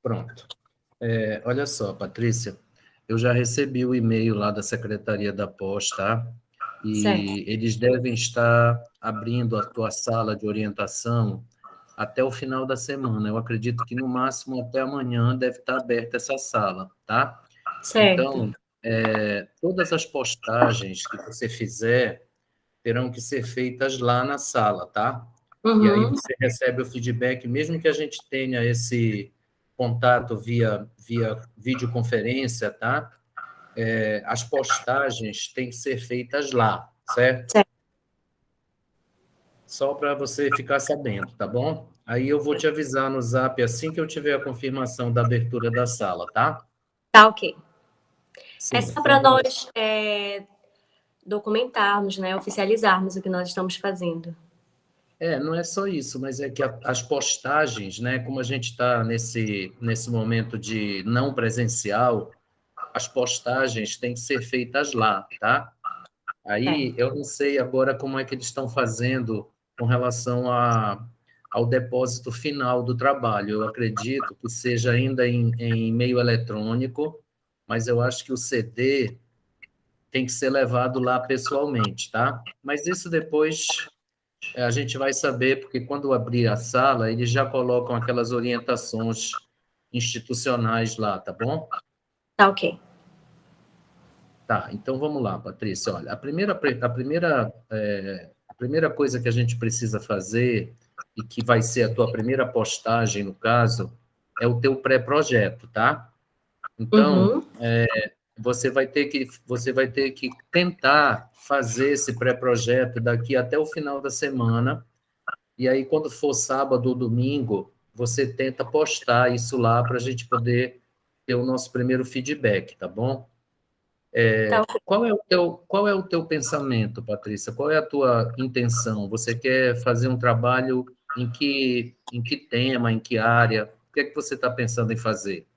Pronto. Olha só, Patrícia, eu já recebi o e-mail lá da Secretaria da Pós, tá? Certo. E eles devem estar abrindo a tua sala de orientação até o final da semana. Eu acredito que no máximo até amanhã deve estar aberta essa sala, tá? Certo. Então, todas as postagens que você fizer terão que ser feitas lá na sala, tá? E aí Uhum. você recebe o feedback, mesmo que a gente tenha esse contato via videoconferência, tá? As postagens têm que ser feitas lá, certo? Certo. Só para você ficar sabendo, tá bom? Aí eu vou te avisar no Zap assim que eu tiver a confirmação da abertura da sala, tá? Tá ok. É Sim, só então para vamos. nós documentarmos, né, oficializarmos o que nós estamos fazendo. Não é só isso, mas é que as postagens, né, como a gente está nesse momento de não presencial, as postagens têm que ser feitas lá, tá? Aí Certo. eu não sei agora como é que eles estão fazendo com relação ao depósito final do trabalho. Eu acredito que seja ainda em meio eletrônico, mas eu acho que o CD tem que ser levado lá pessoalmente, tá? Mas isso depois a gente vai saber, porque quando abrir a sala, eles já colocam aquelas orientações institucionais lá, tá bom? Tá ok. Tá, então vamos lá, Patrícia. Olha, a primeira coisa que a gente precisa fazer, e que vai ser a tua primeira postagem, no caso, é o teu pré-projeto, tá? Então, Uhum. você vai ter que tentar fazer esse pré-projeto daqui até o final da semana, e aí, quando for sábado ou domingo, você tenta postar isso lá para a gente poder ter o nosso primeiro feedback, tá bom? Tá ok. Qual é o teu pensamento, Patrícia? Qual é a tua intenção? Você quer fazer um trabalho em que tema, em que área? O que é que você está pensando em fazer?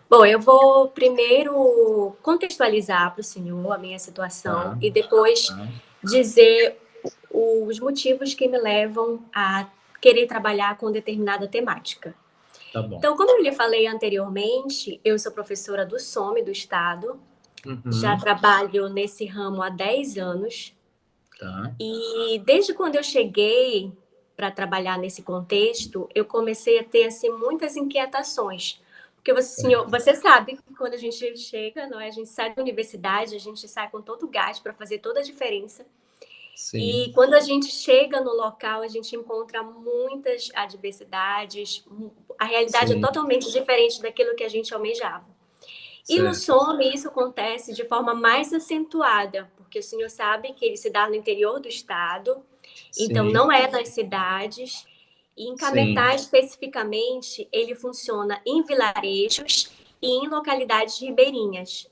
Bom, eu vou primeiro contextualizar para o senhor a minha situação Tá, e depois tá, dizer os motivos que me levam a querer trabalhar com determinada temática. tá bom. Então, como eu lhe falei anteriormente, eu sou professora do SOME do Estado, já Uhum, trabalho nesse ramo há 10 anos tá, e desde quando eu cheguei para trabalhar nesse contexto, eu comecei a ter assim muitas inquietações. Porque você, senhor, certo. você sabe que quando a gente chega, não é? A gente sai da universidade, a gente sai com todo o gás para fazer toda a diferença. Sim, E quando a gente chega no local, a gente encontra muitas adversidades, a realidade é sim, totalmente diferente daquilo que a gente almejava. E no certo. SOME isso acontece de forma mais acentuada, porque o senhor sabe que ele se dá no interior do estado, então Sim, não é nas cidades. E em sim, Cametá, especificamente, ele funciona em vilarejos e em localidades ribeirinhas.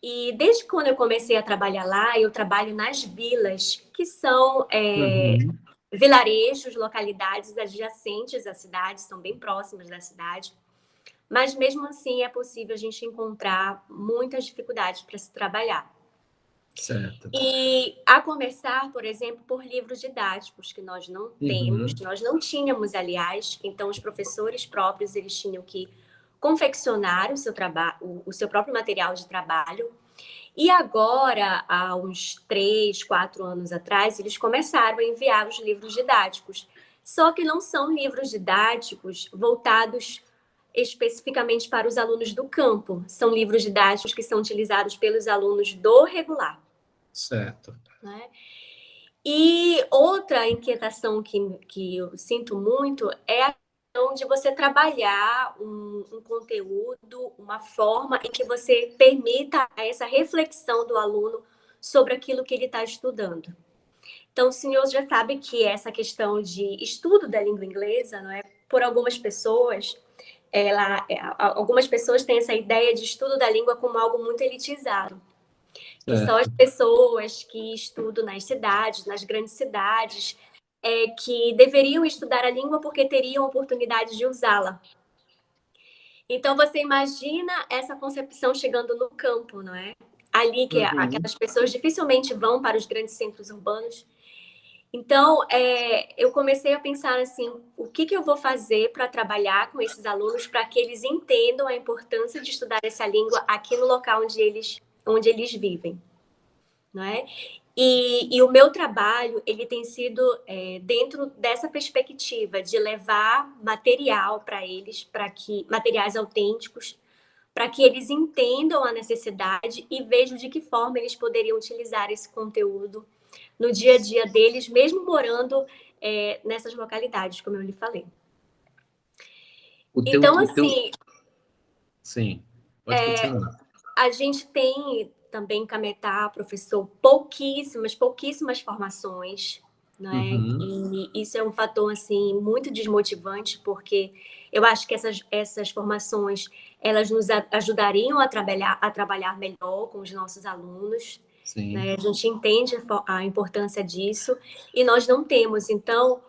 E desde quando eu comecei a trabalhar lá, eu trabalho nas vilas, que são uhum, vilarejos, localidades adjacentes à cidade, são bem próximas da cidade. Mas mesmo assim é possível a gente encontrar muitas dificuldades para se trabalhar. certo. E a começar, por exemplo, por livros didáticos que nós não temos, Uhum, nós não tínhamos, aliás, então os professores próprios eles tinham que confeccionar o seu trabalho, o seu próprio material de trabalho. E agora, há uns 3, 4 anos atrás, eles começaram a enviar os livros didáticos. Só que não são livros didáticos voltados especificamente para os alunos do campo. São livros didáticos que são utilizados pelos alunos do regular. certo. Né? E outra inquietação que eu sinto muito é a questão de você trabalhar um conteúdo, uma forma em que você permita essa reflexão do aluno sobre aquilo que ele está estudando. Então, o senhor já sabe que essa questão de estudo da língua inglesa, não é? Por algumas pessoas, algumas pessoas têm essa ideia de estudo da língua como algo muito elitizado, que são as Certo. pessoas que estudam nas cidades, nas grandes cidades, que deveriam estudar a língua porque teriam oportunidade de usá-la. Então, você imagina essa concepção chegando no campo, não é? Ali que Uhum, aquelas pessoas dificilmente vão para os grandes centros urbanos. Então, eu comecei a pensar assim, o que eu vou fazer para trabalhar com esses alunos para que eles entendam a importância de estudar essa língua aqui no local onde eles vivem, não é? E o meu trabalho, ele tem sido dentro dessa perspectiva de levar material para eles, materiais autênticos, para que eles entendam a necessidade e vejam de que forma eles poderiam utilizar esse conteúdo no dia a dia deles, mesmo morando nessas localidades, como eu lhe falei. O teu, Então, o teu... assim, Sim, pode continuar. a gente tem também em Cametá, professor, pouquíssimas formações, né? Uhum, E isso é um fator assim muito desmotivante, porque eu acho que essas formações elas nos ajudariam a trabalhar melhor com os nossos alunos, sim. né? A gente entende a importância disso e nós não temos. Então,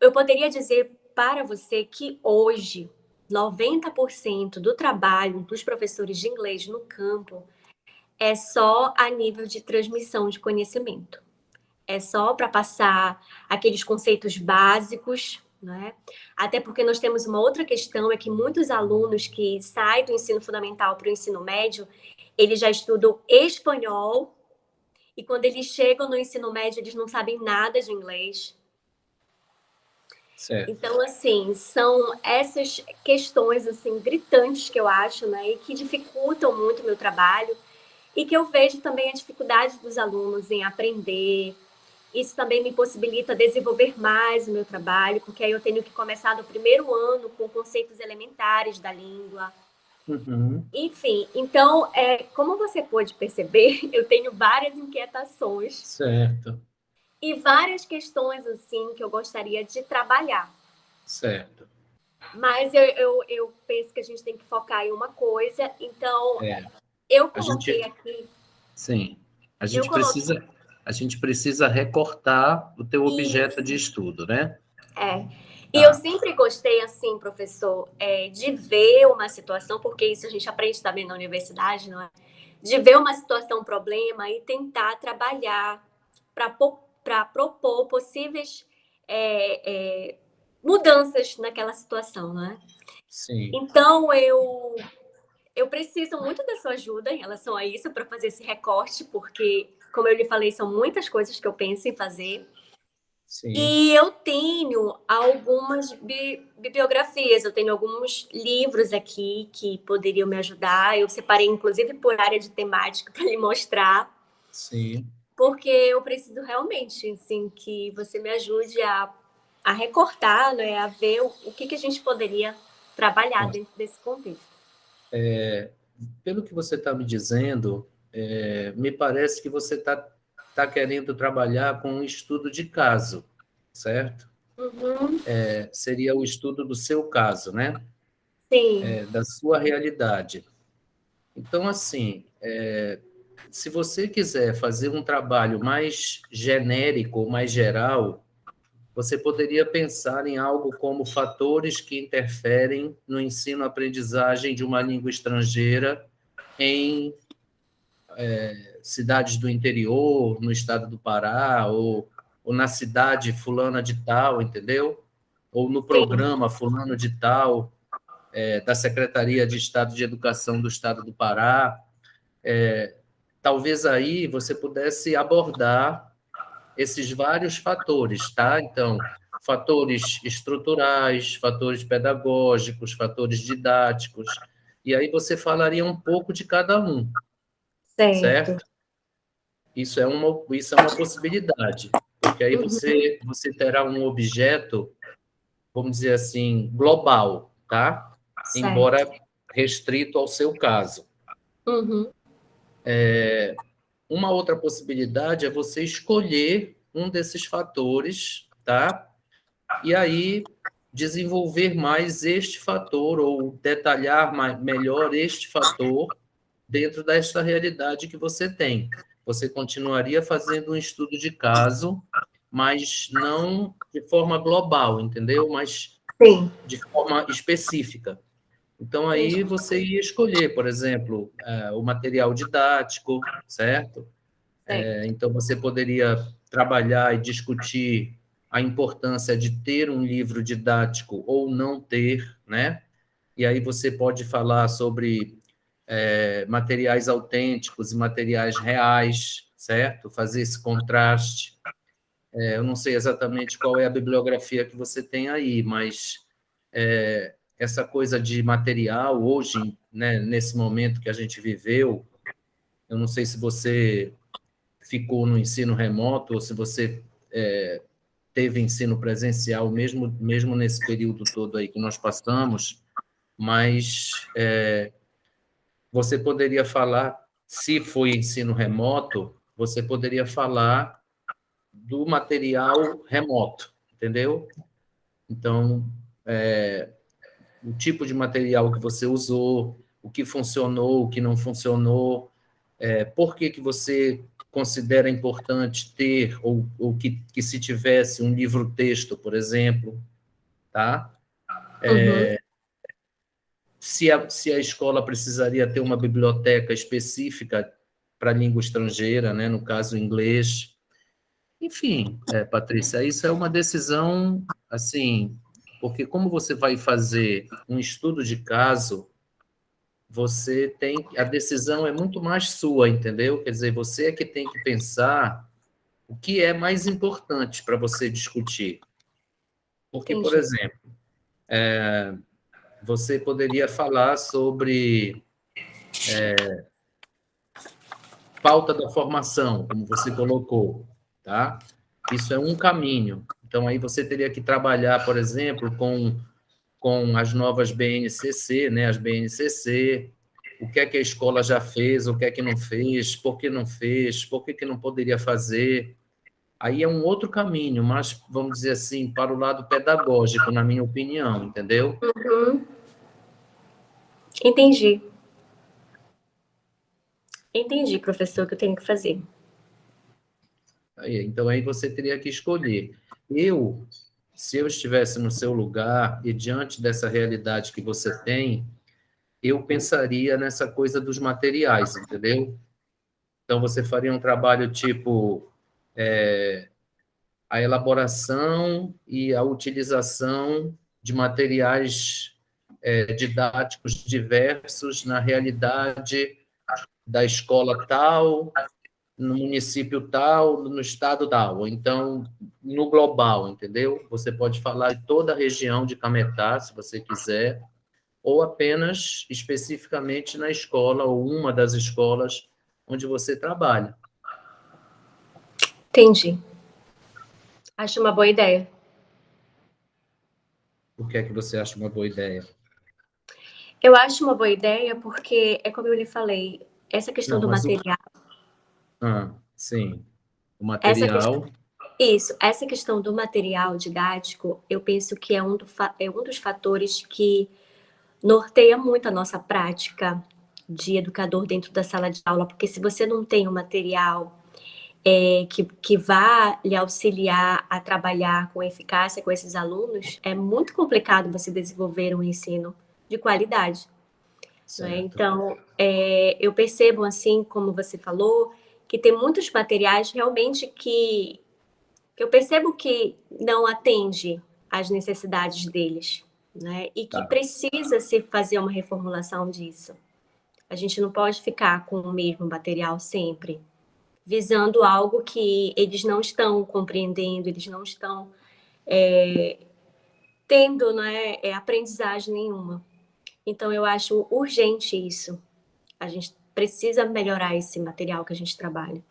eu poderia dizer para você que hoje 90% do trabalho dos professores de inglês no campo é só a nível de transmissão de conhecimento. É só para passar aqueles conceitos básicos, né? Até porque nós temos uma outra questão, é que muitos alunos que saem do ensino fundamental para o ensino médio, eles já estudam espanhol e quando eles chegam no ensino médio, eles não sabem nada de inglês. Certo. Então, assim, são essas questões, assim, gritantes que eu acho, né, e que dificultam muito o meu trabalho e que eu vejo também a dificuldade dos alunos em aprender. Isso também me possibilita desenvolver mais o meu trabalho, porque aí eu tenho que começar no primeiro ano com conceitos elementares da língua. Uhum, Enfim, então, como você pôde perceber, eu tenho várias inquietações certo, e várias questões, assim, que eu gostaria de trabalhar. certo. Mas eu penso que a gente tem que focar em uma coisa. Então, É, eu a coloquei gente, aqui. sim, Eu coloquei. a gente precisa recortar o teu objeto de Isso. estudo, né? É. E eu Tá. sempre gostei, assim, professor, de ver uma situação, porque isso a gente aprende também na universidade, não é? De ver uma situação, um problema e tentar trabalhar para propor possíveis mudanças naquela situação, não é? Sim, Então, eu preciso muito da sua ajuda em relação a isso, para fazer esse recorte, porque, como eu lhe falei, são muitas coisas que eu penso em fazer. sim, E eu tenho algumas bibliografias, eu tenho alguns livros aqui que poderiam me ajudar. Eu separei, inclusive, por área de temática para lhe mostrar, sim. porque eu preciso realmente, assim, que você me ajude a recortar, né, a ver o que a gente poderia trabalhar Bom, dentro desse contexto. pelo que você está me dizendo, me parece que você tá querendo trabalhar com um estudo de caso, certo? Uhum, Seria o estudo do seu caso, né? sim, Da sua realidade. Então, assim, se você quiser fazer um trabalho mais genérico, mais geral, você poderia pensar em algo como fatores que interferem no ensino-aprendizagem de uma língua estrangeira em cidades do interior, no estado do Pará, ou na cidade fulana de tal, entendeu? Ou no sim, programa fulano de tal, da Secretaria de Estado de Educação do estado do Pará. Talvez aí você pudesse abordar esses vários fatores, tá? Então, fatores estruturais, fatores pedagógicos, fatores didáticos, e aí você falaria um pouco de cada um, certo. certo? Isso é uma possibilidade, porque aí Uhum, você terá um objeto, vamos dizer assim, global, tá? certo. Embora restrito ao seu caso. Uhum, Uma outra possibilidade é você escolher um desses fatores, tá? E aí desenvolver mais este fator ou detalhar melhor este fator dentro desta realidade que você tem. Você continuaria fazendo um estudo de caso, mas não de forma global, entendeu? Mas sim. de forma específica. Então, aí Entendi. você ia escolher, por exemplo, o material didático, certo? Certo. Então, você poderia trabalhar e discutir a importância de ter um livro didático ou não ter, né? E aí você pode falar sobre materiais autênticos e materiais reais, certo? Fazer esse contraste. Eu não sei exatamente qual é a bibliografia que você tem aí, mas essa coisa de material hoje, né, nesse momento que a gente viveu, eu não sei se você ficou no ensino remoto ou se você teve ensino presencial, mesmo nesse período todo aí que nós passamos, mas você poderia falar, se foi ensino remoto, você poderia falar do material remoto, entendeu? Então, o tipo de material que você usou, o que funcionou, o que não funcionou, por que você considera importante ter, ou que se tivesse um livro-texto, por exemplo, tá? Uhum. Se a escola precisaria ter uma biblioteca específica para língua estrangeira, né? No caso, inglês. Enfim, Patrícia, isso é uma decisão, assim, porque como você vai fazer um estudo de caso, você tem, a decisão é muito mais sua, entendeu? Quer dizer, você é que tem que pensar o que é mais importante para você discutir. Porque, por Entendi. exemplo, você poderia falar sobre pauta da formação, como você colocou, tá? Isso é um caminho. Então, aí você teria que trabalhar, por exemplo, com as novas BNCC, né? As BNCC, o que é que a escola já fez, o que é que não fez, por que não poderia fazer. Aí é um outro caminho, mas, vamos dizer assim, para o lado pedagógico, na minha opinião, entendeu? Uhum. Entendi. Entendi, professor, o que eu tenho que fazer. Então, aí você teria que escolher. Se eu estivesse no seu lugar e diante dessa realidade que você tem, eu pensaria nessa coisa dos materiais, entendeu? Então, você faria um trabalho tipo a elaboração e a utilização de materiais didáticos diversos na realidade da escola tal, no município tal, no estado tal, ou então no global, entendeu? Você pode falar de toda a região de Cametá, se você quiser, ou apenas especificamente na escola ou uma das escolas onde você trabalha. Entendi. Acho uma boa ideia. O que é que você acha uma boa ideia? Eu acho uma boa ideia porque, é como eu lhe falei, essa questão Não, do mas material, sim, o essa questão, material, isso, essa questão do material didático, eu penso que é um dos fatores que norteia muito a nossa prática de educador dentro da sala de aula, porque se você não tem um material que vá lhe auxiliar a trabalhar com eficácia com esses alunos, é muito complicado você desenvolver um ensino de qualidade. Né? certo, Então, eu percebo, assim como você falou, que tem muitos materiais realmente que eu percebo que não atende às necessidades deles, né? E que tá, precisa se fazer uma reformulação disso. A gente não pode ficar com o mesmo material sempre, visando algo que eles não estão compreendendo, eles não estão tendo, né, aprendizagem nenhuma. Então, eu acho urgente isso. A gente precisa melhorar esse material que a gente trabalha.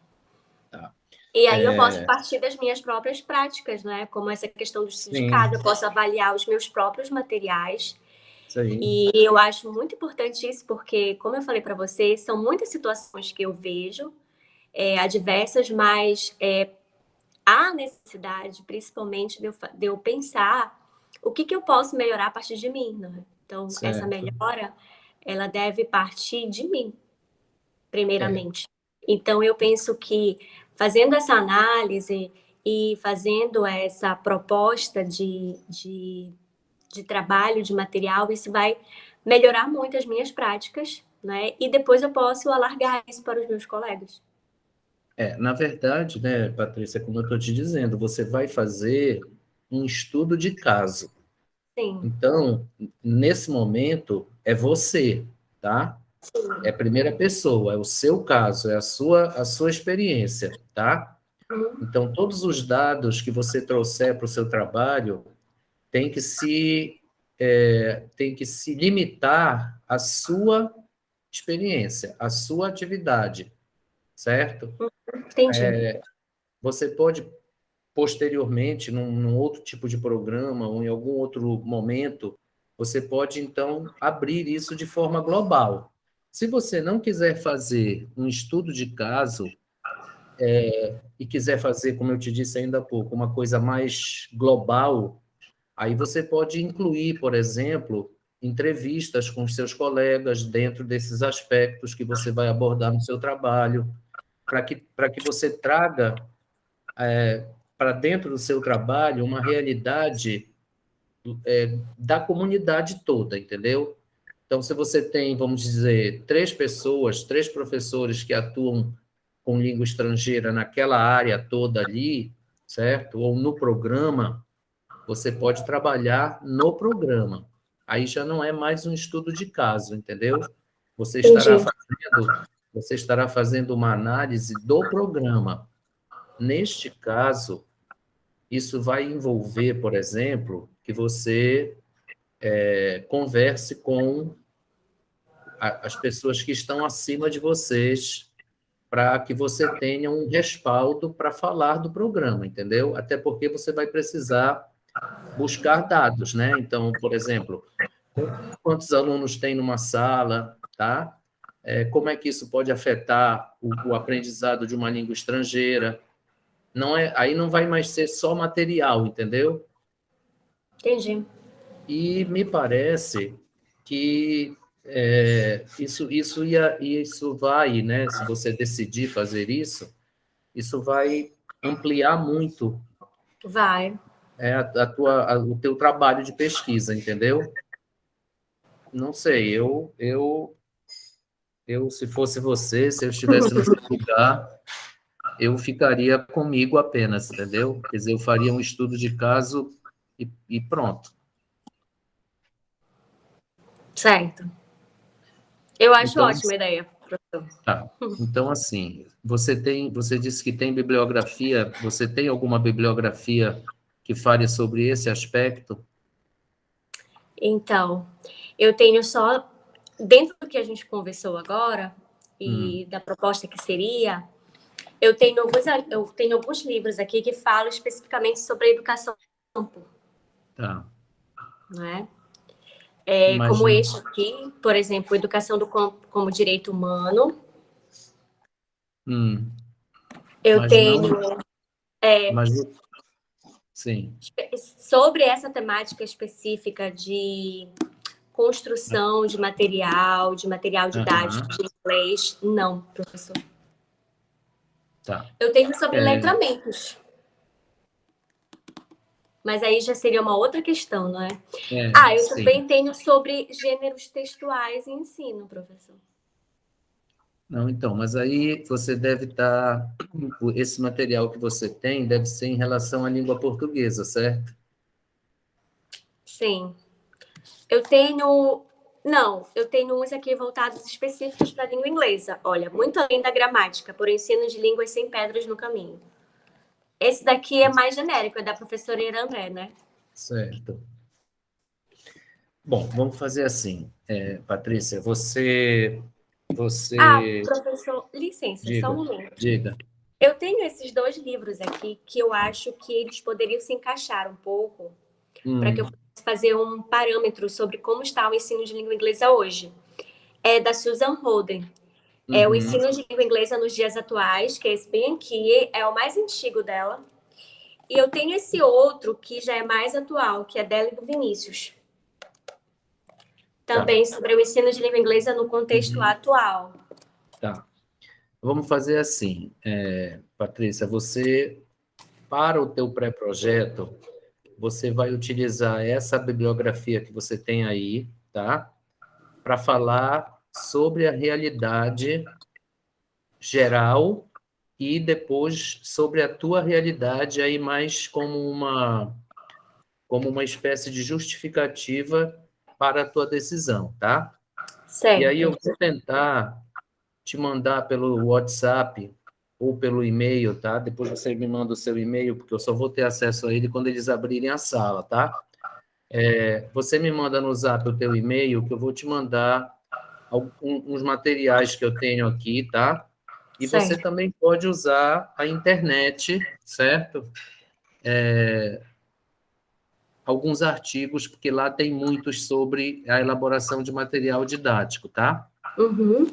tá. E aí eu posso partir das minhas próprias práticas, né? Como essa questão do estudo de Sim, caso, eu posso avaliar os meus próprios materiais. isso aí, E eu acho muito importante isso, porque, como eu falei para você, são muitas situações que eu vejo, adversas, mas há necessidade, principalmente, de eu pensar o que eu posso melhorar a partir de mim, né? Então, essa certo. melhora, ela deve partir de mim, É, primeiramente. Então, eu penso que fazendo essa análise e fazendo essa proposta de trabalho, de material, isso vai melhorar muito as minhas práticas, né? E depois eu posso alargar isso para os meus colegas. Na verdade, né, Patrícia, como eu estou te dizendo, você vai fazer um estudo de caso. Sim, Então, nesse momento, é você, tá? É a primeira pessoa, é o seu caso, é a sua experiência, tá? Então, todos os dados que você trouxer para o seu trabalho tem que se limitar à sua experiência, à sua atividade, certo? entendi. Você pode, posteriormente, num outro tipo de programa ou em algum outro momento, você pode, então, abrir isso de forma global. Se você não quiser fazer um estudo de caso e quiser fazer, como eu te disse ainda há pouco, uma coisa mais global, aí você pode incluir, por exemplo, entrevistas com os seus colegas dentro desses aspectos que você vai abordar no seu trabalho, para que você traga para dentro do seu trabalho uma realidade da comunidade toda, entendeu? Então, se você tem, vamos dizer, três pessoas, três professores que atuam com língua estrangeira naquela área toda ali, certo? Ou no programa, você pode trabalhar no programa. Aí já não é mais um estudo de caso, entendeu? Você estará Entendi. fazendo, você estará fazendo uma análise do programa. Neste caso, isso vai envolver, por exemplo, que você converse com as pessoas que estão acima de vocês, para que você tenha um respaldo para falar do programa, entendeu? Até porque você vai precisar buscar dados, né? Então, por exemplo, quantos alunos tem numa sala, tá? Como é que isso pode afetar o aprendizado de uma língua estrangeira? Não é, aí não vai mais ser só material, entendeu? Entendi. E me parece que isso vai, né? Se você decidir fazer isso vai ampliar muito Vai. o teu trabalho de pesquisa, entendeu? Não sei, eu se fosse você, se eu estivesse no seu lugar, eu ficaria comigo apenas, entendeu? Quer dizer, eu faria um estudo de caso e pronto. Certo. Eu acho Então, ótima a ideia, professor. tá. Então, assim, você disse que tem bibliografia, você tem alguma bibliografia que fale sobre esse aspecto? Então, eu tenho só, dentro do que a gente conversou agora, Hum, e da proposta que seria, eu tenho alguns livros aqui que falam especificamente sobre a educação no campo, tá. né? Como Imagino. este aqui, por exemplo, Educação do Campo como Direito Humano. Hum, Eu mas não, tenho mas sim. sobre essa temática específica de construção de material didático Aham, de inglês, não, professor. tá. Eu tenho sobre É, letramentos, mas aí já seria uma outra questão, não é? Eu sim. também tenho sobre gêneros textuais e ensino, professor. Não, então, mas aí você deve estar. Esse material que você tem deve ser em relação à língua portuguesa, certo? Sim. Eu tenho. Não, eu tenho uns aqui voltados específicos para a língua inglesa. Olha, muito além da gramática, por ensino de línguas sem pedras no caminho. Esse daqui é mais genérico, é da professora Irandé, né? Certo. Bom, vamos fazer assim, Patrícia, você, Professor, licença, só um diga, momento. diga. Eu tenho esses dois livros aqui que eu acho que eles poderiam se encaixar um pouco para que eu Hum, pudesse fazer um parâmetro sobre como está o ensino de língua inglesa hoje. É da Susan Holden. É o uhum, ensino de língua inglesa nos dias atuais, que é esse bem aqui, é o mais antigo dela. E eu tenho esse outro que já é mais atual, que é dela e do Vinícius. tá, Também sobre o ensino de língua inglesa no contexto uhum, atual. tá. Vamos fazer assim, Patrícia, para o teu pré-projeto, você vai utilizar essa bibliografia que você tem aí, tá? Para falar sobre a realidade geral e depois sobre a tua realidade, aí mais como uma espécie de justificativa para a tua decisão, tá? E aí eu Certo. vou tentar te mandar pelo WhatsApp ou pelo e-mail, tá? Depois você me manda o seu e-mail, porque eu só vou ter acesso a ele quando eles abrirem a sala, tá? Você me manda no Zap o teu e-mail, que eu vou te mandar uns materiais que eu tenho aqui, tá? E você Certo. também pode usar a internet, certo? Alguns artigos, porque lá tem muitos sobre a elaboração de material didático, tá? Uhum.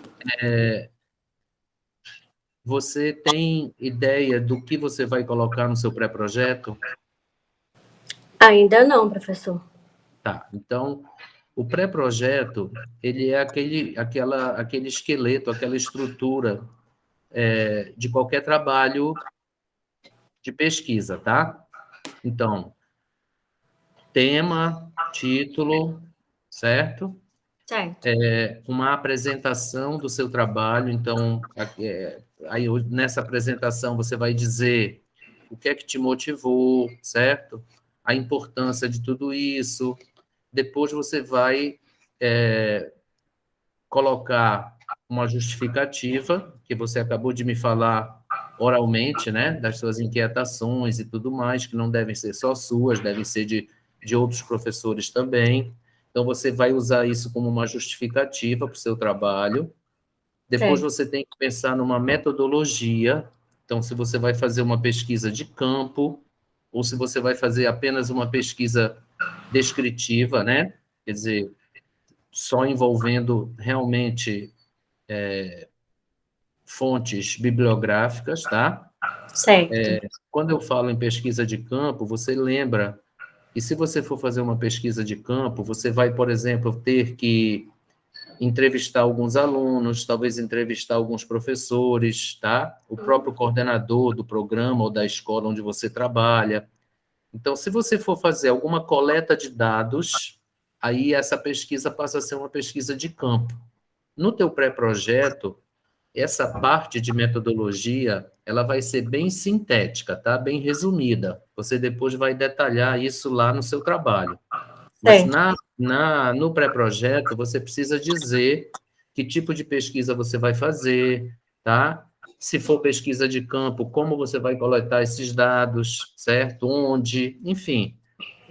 Você tem ideia do que você vai colocar no seu pré-projeto? Ainda não, professor. Tá. Então, o pré-projeto, ele é aquele esqueleto, aquela estrutura de qualquer trabalho de pesquisa, tá? Então, tema, título, certo? Certo. Uma apresentação do seu trabalho. Então, nessa apresentação você vai dizer o que é que te motivou, certo? A importância de tudo isso. Depois você vai colocar uma justificativa, que você acabou de me falar oralmente, né, das suas inquietações e tudo mais, que não devem ser só suas, devem ser de outros professores também. Então, você vai usar isso como uma justificativa para o seu trabalho. Depois, Certo. você tem que pensar numa metodologia. Então, se você vai fazer uma pesquisa de campo, ou se você vai fazer apenas uma pesquisa descritiva, né? Quer dizer, só envolvendo realmente fontes bibliográficas, tá? Certo. Quando eu falo em pesquisa de campo, você lembra que se você for fazer uma pesquisa de campo, você vai, por exemplo, ter que entrevistar alguns alunos, talvez entrevistar alguns professores, tá? O próprio coordenador do programa ou da escola onde você trabalha. Então, se você for fazer alguma coleta de dados, aí essa pesquisa passa a ser uma pesquisa de campo. No teu pré-projeto, essa parte de metodologia, ela vai ser bem sintética, tá? Bem resumida. Você depois vai detalhar isso lá no seu trabalho. Mas Certo. no pré-projeto, você precisa dizer que tipo de pesquisa você vai fazer, tá? Se for pesquisa de campo, como você vai coletar esses dados, certo? Onde, enfim,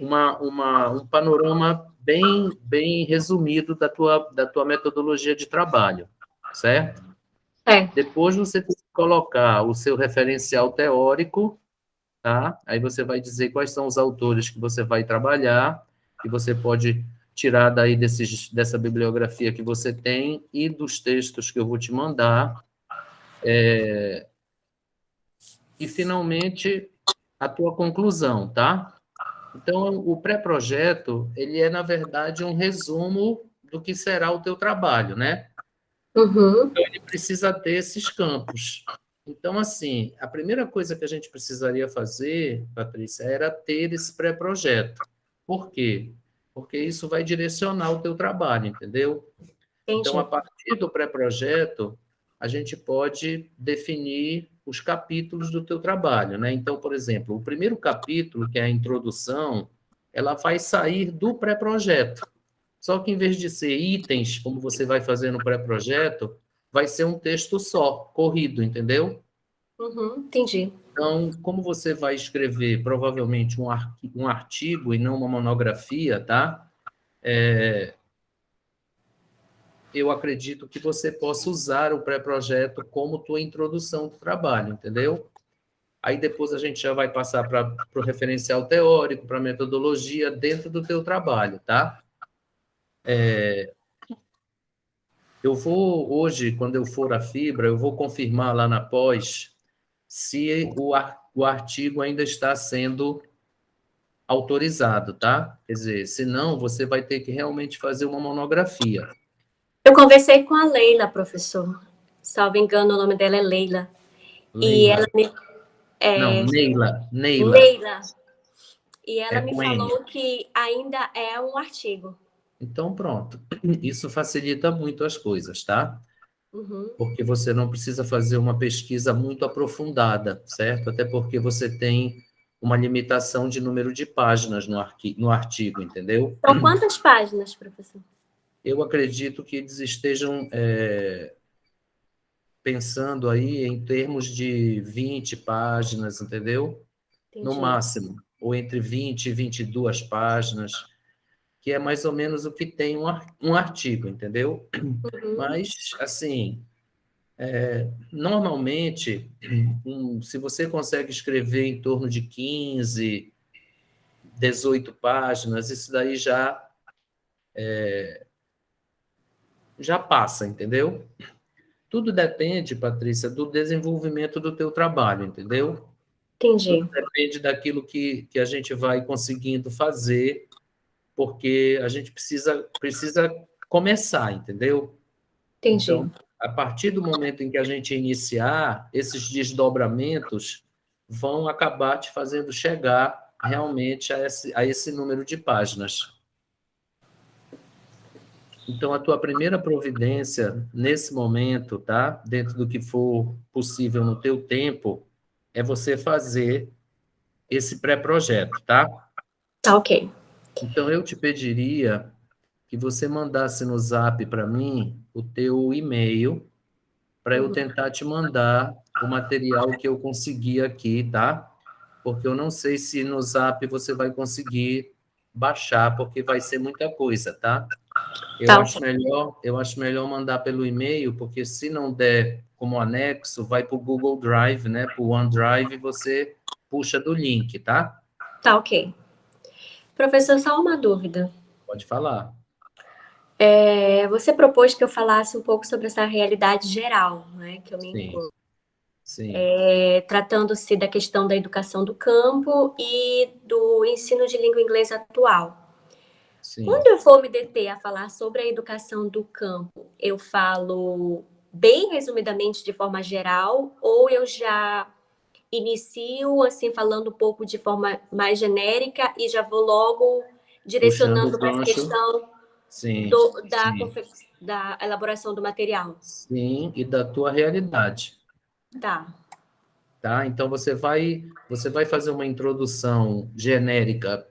um panorama bem resumido da tua metodologia de trabalho, certo? Certo. Depois você tem que colocar o seu referencial teórico, tá? Aí você vai dizer quais são os autores que você vai trabalhar, que você pode tirar daí dessa bibliografia que você tem e dos textos que eu vou te mandar. E, finalmente, a tua conclusão, tá? Então, o pré-projeto, ele é, na verdade, um resumo do que será o teu trabalho, né? Uhum. Ele precisa ter esses campos. Então, assim, a primeira coisa que a gente precisaria fazer, Patrícia, era ter esse pré-projeto. Por quê? Porque isso vai direcionar o teu trabalho, entendeu? Então, a Entendi. partir do pré-projeto, a gente pode definir os capítulos do teu trabalho, né? Então, por exemplo, o primeiro capítulo, que é a introdução, ela vai sair do pré-projeto. Só que em vez de ser itens, como você vai fazer no pré-projeto, vai ser um texto só, corrido, entendeu? Uhum. Entendi. Então, como você vai escrever provavelmente um artigo e não uma monografia, tá? Eu acredito que você possa usar o pré-projeto como tua introdução do trabalho, entendeu? Aí depois a gente já vai passar para o referencial teórico, para a metodologia dentro do teu trabalho, tá? Eu vou, hoje, quando eu for à Fibra, eu vou confirmar lá na pós se o artigo ainda está sendo autorizado, tá? Quer dizer, senão você vai ter que realmente fazer uma monografia. Eu conversei com a Leila, professor. Salvo engano, o nome dela é Leila. E ela Leila. me. Não, É, Neila. Leila. E É ela me com N. falou que ainda é um artigo. Então, pronto. Isso facilita muito as coisas, tá? Uhum. porque você não precisa fazer uma pesquisa muito aprofundada, certo? Até porque você tem uma limitação de número de páginas no artigo, entendeu? São quantas páginas, professor? Eu acredito que eles estejam pensando aí em termos de 20 páginas, entendeu? No Entendi. máximo, ou entre 20 e 22 páginas, que é mais ou menos o que tem um artigo, entendeu? Uhum. Mas, assim, normalmente, se você consegue escrever em torno de 15, 18 páginas, isso daí já passa, entendeu? Tudo depende, Patrícia, do desenvolvimento do teu trabalho, entendeu? Tudo Entendi. depende daquilo que a gente vai conseguindo fazer, porque a gente precisa começar, entendeu? Entendi. Então, a partir do momento em que a gente iniciar, esses desdobramentos vão acabar te fazendo chegar realmente a esse número de páginas. Então, a tua primeira providência nesse momento, tá? Dentro do que for possível no teu tempo, é você fazer esse pré-projeto, tá? Tá ok. Então, eu te pediria que você mandasse no Zap para mim o teu e-mail para eu Uhum. tentar te mandar o material que eu consegui aqui, tá? Porque eu não sei se no Zap você vai conseguir baixar, porque vai ser muita coisa, tá? Eu Tá acho ok. melhor, eu acho melhor mandar pelo e-mail, porque se não der como anexo, vai para o Google Drive, né? Para o OneDrive, você puxa do link, tá? Tá ok. Professor, só uma dúvida. Pode falar. Você propôs que eu falasse um pouco sobre essa realidade geral, né, que eu me Sim, encontro, sim, tratando-se da questão da educação do campo e do ensino de língua inglesa atual. Quando sim. eu for me deter a falar sobre a educação do campo, eu falo bem resumidamente de forma geral, ou eu já inicio assim falando um pouco de forma mais genérica e já vou logo Puxando o direcionando para essa gancho, questão sim, sim, da elaboração do material? sim, e da tua realidade. Tá, Tá? Então você vai fazer uma introdução genérica,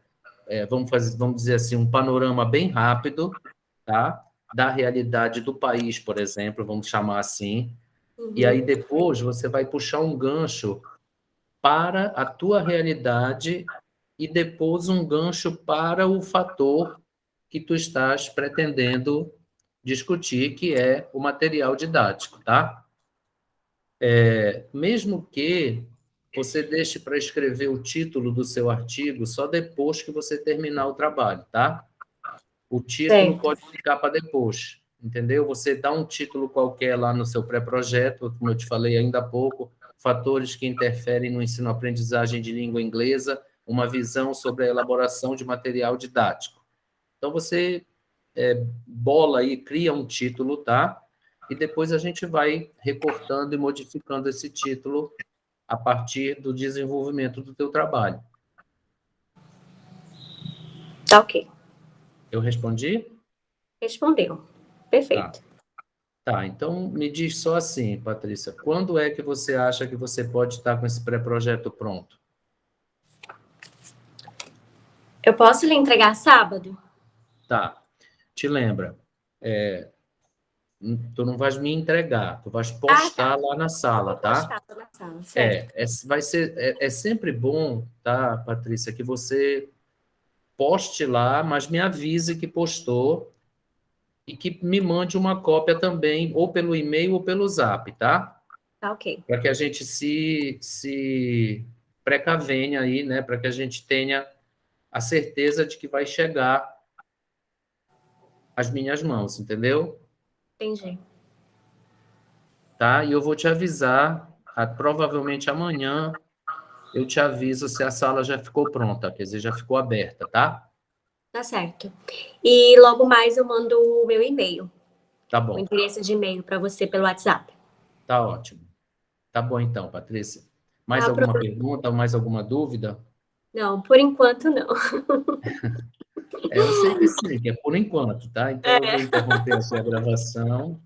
vamos dizer assim, um panorama bem rápido, tá? Da realidade do país, por exemplo, vamos chamar assim. E aí uhum, depois você vai puxar um gancho para a tua realidade e depois um gancho para o fator que tu estás pretendendo discutir, que é o material didático, tá? Mesmo que você deixe para escrever o título do seu artigo só depois que você terminar o trabalho, tá? O título certo. pode ficar para depois, entendeu? Você dá um título qualquer lá no seu pré-projeto, como eu te falei ainda há pouco, fatores que interferem no ensino-aprendizagem de língua inglesa, uma visão sobre a elaboração de material didático. Então, você bola aí, cria um título, tá? E depois a gente vai recortando e modificando esse título a partir do desenvolvimento do teu trabalho. Tá ok. Eu respondi? Respondeu. Tá. Perfeito. Tá, então me diz só assim, Patrícia, quando é que você acha que você pode estar com esse pré-projeto pronto? Eu posso lhe entregar sábado? Tá, te lembra, tu não vais me entregar, tu vais Ah, tá. postar lá na Eu sala, vou tá? postar na sala, certo. Vai ser, é sempre bom, tá, Patrícia, que você poste lá, mas me avise que postou e que me mande uma cópia também, ou pelo e-mail ou pelo Zap, tá? Tá ok. Para que a gente se precavenha aí, né? Para que a gente tenha a certeza de que vai chegar às minhas mãos, entendeu? Entendi. Tá? E eu vou te avisar, provavelmente amanhã eu te aviso se a sala já ficou pronta, quer dizer, já ficou aberta, tá? Tá certo. E logo mais eu mando o meu e-mail, Tá o bom, endereço de e-mail para você pelo WhatsApp. tá ótimo. Tá bom então, Patrícia. Mais Tá, alguma pergunta ou mais alguma dúvida? não, por enquanto não. Eu sei que sim, que é por enquanto, tá? Então eu vou interromper aqui a gravação